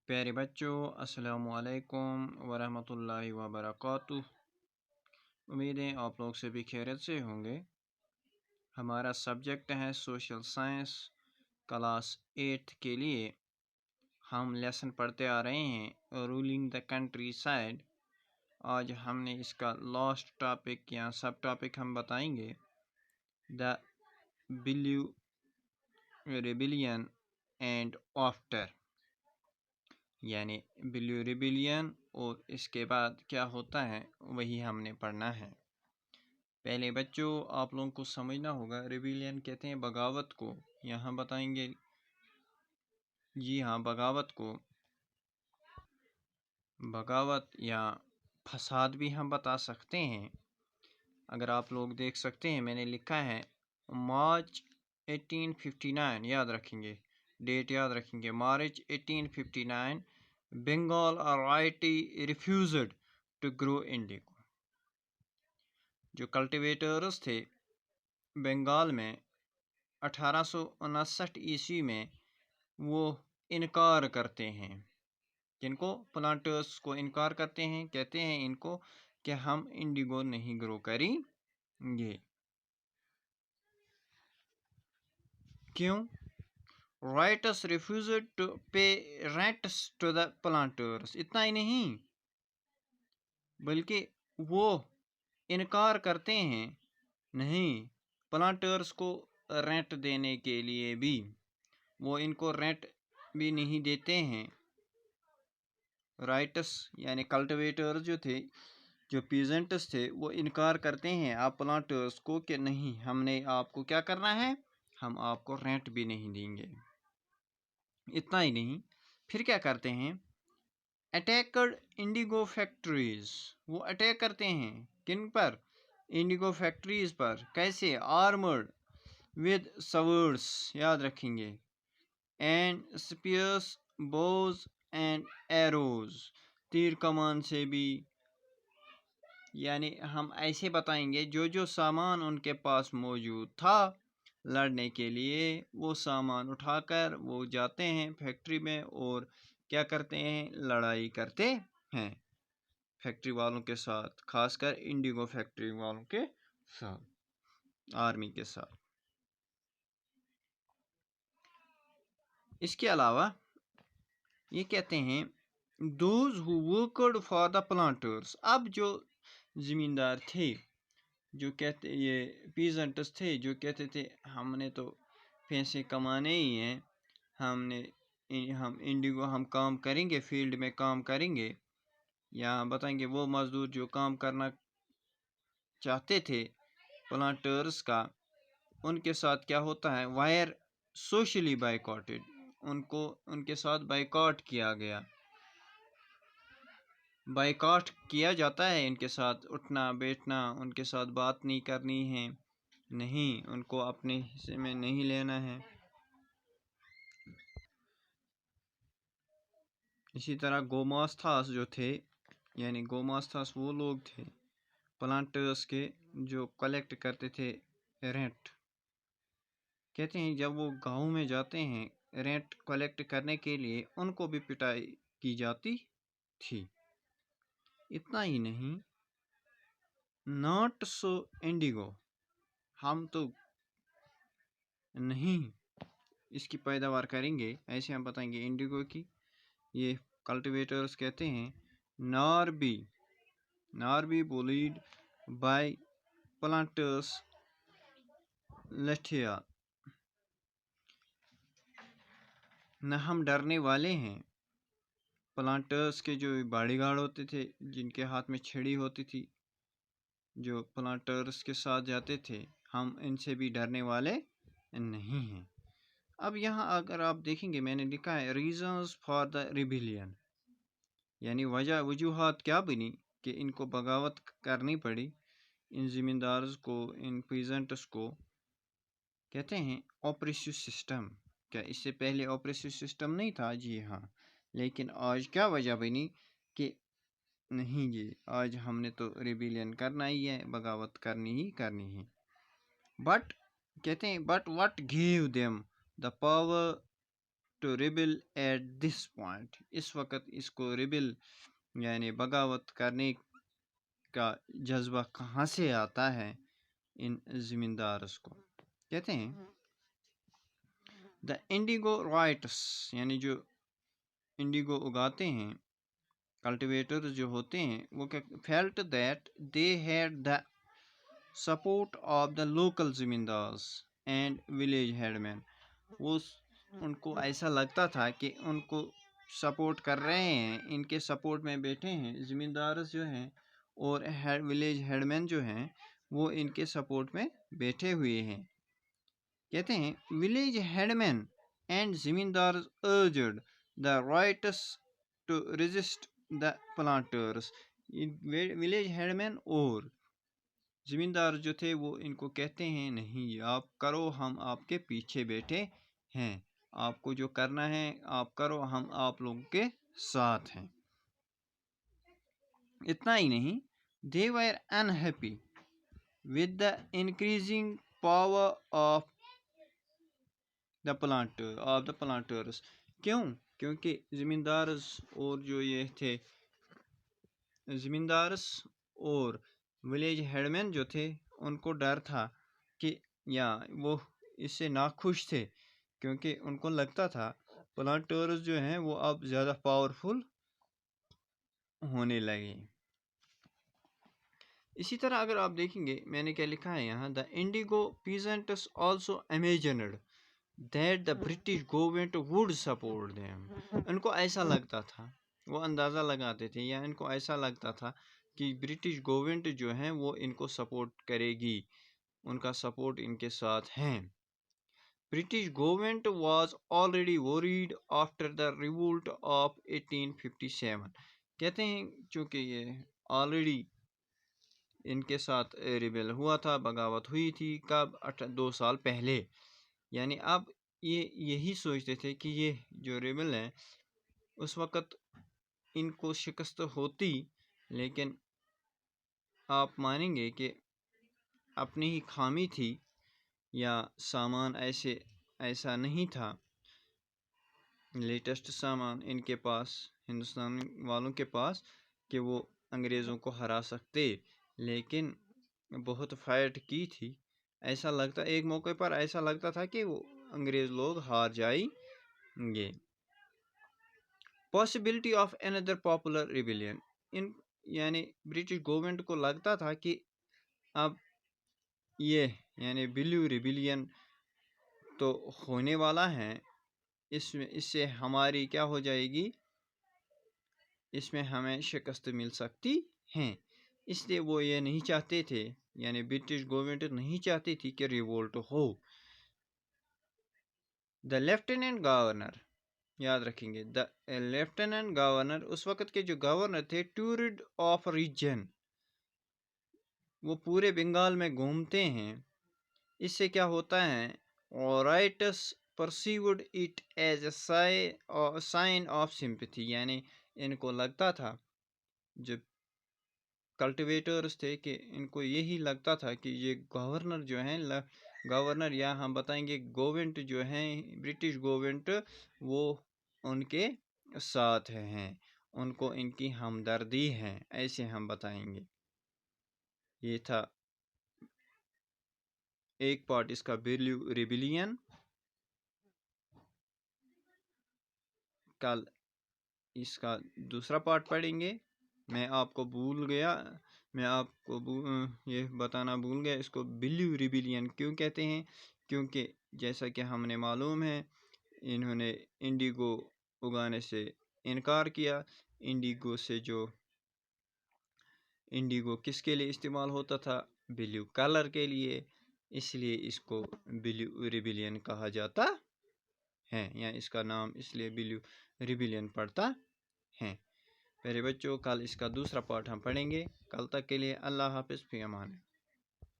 پیارے بچوں، السلام علیکم ورحمۃ اللہ وبرکاتہ۔ امید ہے آپ لوگ سے بھی خیریت سے ہوں گے۔ ہمارا سبجیکٹ ہے سوشل سائنس کلاس 8 کے لیے ہم لیسن پڑھتے آ رہے ہیں رولنگ دا کنٹری سائڈ۔ آج ہم نے اس کا لاسٹ ٹاپک یا سب ٹاپک ہم بتائیں گے دا بلیو ریبیلین اینڈ آفٹر، یعنی بلیو ریبیلین اور اس کے بعد کیا ہوتا ہے وہی ہم نے پڑھنا ہے۔ پہلے بچوں آپ لوگوں کو سمجھنا ہوگا ریبیلین کہتے ہیں بغاوت کو، یہاں بتائیں گے جی ہاں بغاوت یا فساد بھی ہم بتا سکتے ہیں۔ اگر آپ لوگ دیکھ سکتے ہیں میں نے لکھا ہے مارچ 1859، یاد رکھیں گے ڈیٹ، یاد رکھیں گے March 1859 Bengal authority refused to grow indigo۔ جو کلٹیویٹرز تھے بنگال میں 1859 عیسوی میں وہ انکار کرتے ہیں، جن کو پلانٹرز کو انکار کرتے ہیں، کہتے ہیں ان کو کہ ہم انڈیگو نہیں گرو کریں گے۔ کیوں؟ Ryots refused to pay rents to the planters. اتنا ہی نہیں بلکہ وہ انکار کرتے ہیں نہیں پلانٹرز کو رینٹ دینے کے لیے بھی، وہ ان کو رینٹ بھی نہیں دیتے ہیں۔ رائٹس یعنی کلٹیویٹرز جو تھے، جو پیزنٹس تھے، وہ انکار کرتے ہیں آپ پلانٹرز کو کہ نہیں ہم نے آپ کو کیا کرنا ہے، ہم آپ کو رینٹ بھی نہیں دیں گے۔ اتنا ہی نہیں پھر کیا کرتے ہیں، اٹیکڈ انڈیگو فیکٹریز، وہ اٹیک کرتے ہیں کن پر، انڈیگو فیکٹریز پر۔ کیسے؟ آرمرڈ ود سورڈس، یاد رکھیں گے، and Spears Boaz and arrows, تیر کمان سے بھی، یعنی ہم ایسے بتائیں گے جو سامان ان کے پاس موجود تھا لڑنے کے لیے، وہ سامان اٹھا کر وہ جاتے ہیں فیکٹری میں اور کیا کرتے ہیں، لڑائی کرتے ہیں فیکٹری والوں کے ساتھ، خاص کر انڈیگو فیکٹری والوں کے ساتھ، آرمی کے ساتھ۔ اس کے علاوہ یہ کہتے ہیں those who worked for the planters, اب جو زمیندار تھے، جو کہتے یہ پیزنٹس تھے جو کہتے تھے ہم نے تو پیسے کمانے ہی ہیں، ہم انڈیگو ہم کام کریں گے، فیلڈ میں کام کریں گے، یا بتائیں گے وہ مزدور جو کام کرنا چاہتے تھے پلانٹرز کا، ان کے ساتھ کیا ہوتا ہے، وائر سوشلی بائیکاٹڈ، ان کے ساتھ بائیکاٹ کیا گیا، بائیکاٹ کیا جاتا ہے، ان کے ساتھ اٹھنا بیٹھنا، ان کے ساتھ بات نہیں کرنی ہے، نہیں ان کو اپنے حصے میں نہیں لینا ہے۔ اسی طرح گوماستھاس جو تھے، یعنی گوماستھاس وہ لوگ تھے پلانٹرز کے جو کلیکٹ کرتے تھے رینٹ، کہتے ہیں جب وہ گاؤں میں جاتے ہیں رینٹ کلیکٹ کرنے کے لیے ان کو بھی پٹائی کی جاتی تھی۔ اتنا ہی نہیں، ناٹ سو انڈیگو، ہم تو نہیں اس کی پیداوار کریں گے، ایسے ہم بتائیں گے انڈیگو کی، یہ کلٹیویٹرز کہتے ہیں نار بی بولیڈ بائی پلانٹرز لٹھیا، نہ ہم ڈرنے والے ہیں۔ پلانٹرز کے جو باڈی گارڈ ہوتے تھے، جن کے ہاتھ میں چھڑی ہوتی تھی، جو پلانٹرز کے ساتھ جاتے تھے، ہم ان سے بھی ڈرنے والے نہیں ہیں۔ اب یہاں اگر آپ دیکھیں گے میں نے لکھا ہے ریزنز فار دا ریبیلین، یعنی وجوہات کیا بنی کہ ان کو بغاوت کرنی پڑی، ان زمیندارز کو، ان پیزنٹس کو۔ کہتے ہیں آپریسو سسٹم، کیا اس سے پہلے آپریسو سسٹم نہیں تھا؟ جی ہاں، لیکن آج کیا وجہ بنی کہ نہیں جی آج ہم نے تو ریبیلین کرنا ہی ہے، بغاوت کرنی ہے۔ بٹ کہتے ہیں but what give them the power to rebel at this point. اس وقت اس کو ریبل یعنی بغاوت کرنے کا جذبہ کہاں سے آتا ہے ان زمیندارس کو؟ کہتے ہیں دا انڈیگو رائٹس یعنی جو انڈیگو اگاتے ہیں کلٹیویٹر جو ہوتے ہیں وہ felt that they had the support of the local zamindars and village headman. وہ ان کو ایسا لگتا تھا کہ ان کو سپورٹ کر رہے ہیں، ان کے سپورٹ میں بیٹھے ہیں زمیندارز جو ہیں، اور ولیج ہیڈ مین جو ہیں وہ ان کے سپورٹ میں بیٹھے ہوئے ہیں. کہتے ہیں village headman and zamindars urged the ryots to resist the planters. Village headman اور زمیندار جو تھے وہ ان کو کہتے ہیں نہیں آپ کرو، ہم آپ کے پیچھے بیٹھے ہیں، آپ کو جو کرنا ہے آپ کرو، ہم آپ لوگوں کے ساتھ ہیں. اتنا ہی نہیں، they were unhappy with the increasing power of the planters. کیوں؟ کیونکہ زمیندارز اور جو یہ تھے زمیندارز اور ولیج ہیڈ مین جو تھے ان کو ڈر تھا کہ یا وہ اس سے ناخوش تھے کیونکہ ان کو لگتا تھا پلانٹرز جو ہیں وہ اب زیادہ پاورفل ہونے لگے. اسی طرح اگر آپ دیکھیں گے میں نے کیا لکھا ہے یہاں، the indigo peasants also imagined that the British government would support them. ان کو ایسا لگتا تھا، وہ اندازہ لگاتے تھے یا ان کو ایسا لگتا تھا کہ برٹش گورنمنٹ جو ہے وہ ان کو سپورٹ کرے گی، ان کا سپورٹ ان کے ساتھ ہیں. British government was already worried after the revolt of 1857. کہتے ہیں چونکہ یہ آلریڈی ان کے ساتھ ریبل ہوا تھا، بغاوت ہوئی تھی، کب 2 سال پہلے. یعنی اب یہ یہی سوچتے تھے کہ یہ جو ریبل ہیں اس وقت ان کو شکست ہوتی، لیکن آپ مانیں گے کہ اپنی ہی خامی تھی یا سامان ایسا نہیں تھا، لیٹسٹ سامان ان کے پاس، ہندوستان والوں کے پاس، کہ وہ انگریزوں کو ہرا سکتے، لیکن بہت فائٹ کی تھی. ایسا لگتا ایک موقع پر ایسا لگتا تھا کہ وہ انگریز لوگ ہار جائیں گے. Possibility of another popular rebellion. یعنی برٹش گورنمنٹ کو لگتا تھا کہ اب یہ یعنی بلیو ریبیلین تو ہونے والا ہے، اس سے ہماری کیا ہو جائے گی، اس میں ہمیں شکست مل سکتی ہے. اس لیے وہ یہ نہیں چاہتے تھے، یعنی برٹش گورنمنٹ نہیں چاہتی تھی کہ ریوولٹ ہو. دا لیفٹیننٹ گورنر، یاد رکھیں گے، دا لیفٹیننٹ گورنر اس وقت کے جو گورنر تھے، ٹورڈ آف ریجن، وہ پورے بنگال میں گھومتے ہیں. اس سے کیا ہوتا ہے، writes perceived it as a sign of sympathy. یعنی ان کو لگتا تھا، جو کلٹیویٹرز تھے، کہ ان کو یہی لگتا تھا کہ یہ گورنر جو ہیں، گورنر یا ہم بتائیں گے گورنمنٹ جو ہیں، برٹش گورنمنٹ، وہ ان کے ساتھ ہیں، ان کو ان کی ہمدردی ہے، ایسے ہم بتائیں گے. یہ تھا ایک پارٹ اس کا بلیو ریبیلین. کل اس کا دوسرا پارٹ پڑھیں گے. میں آپ کو یہ بتانا بھول گیا، اس کو بلیو ریبیلین کیوں کہتے ہیں، کیونکہ جیسا کہ ہم نے معلوم ہے انہوں نے انڈیگو اگانے سے انکار کیا. انڈیگو کس کے لیے استعمال ہوتا تھا، بلیو کلر کے لیے، اس لیے اس کو بلیو ریبیلین کہا جاتا ہے، یا اس کا نام اس لیے بلیو ریبیلین پڑتا ہے. میرے بچوں، کل اس کا دوسرا پارٹ ہم پڑھیں گے. کل تک کے لیے اللہ حافظ، فی امان.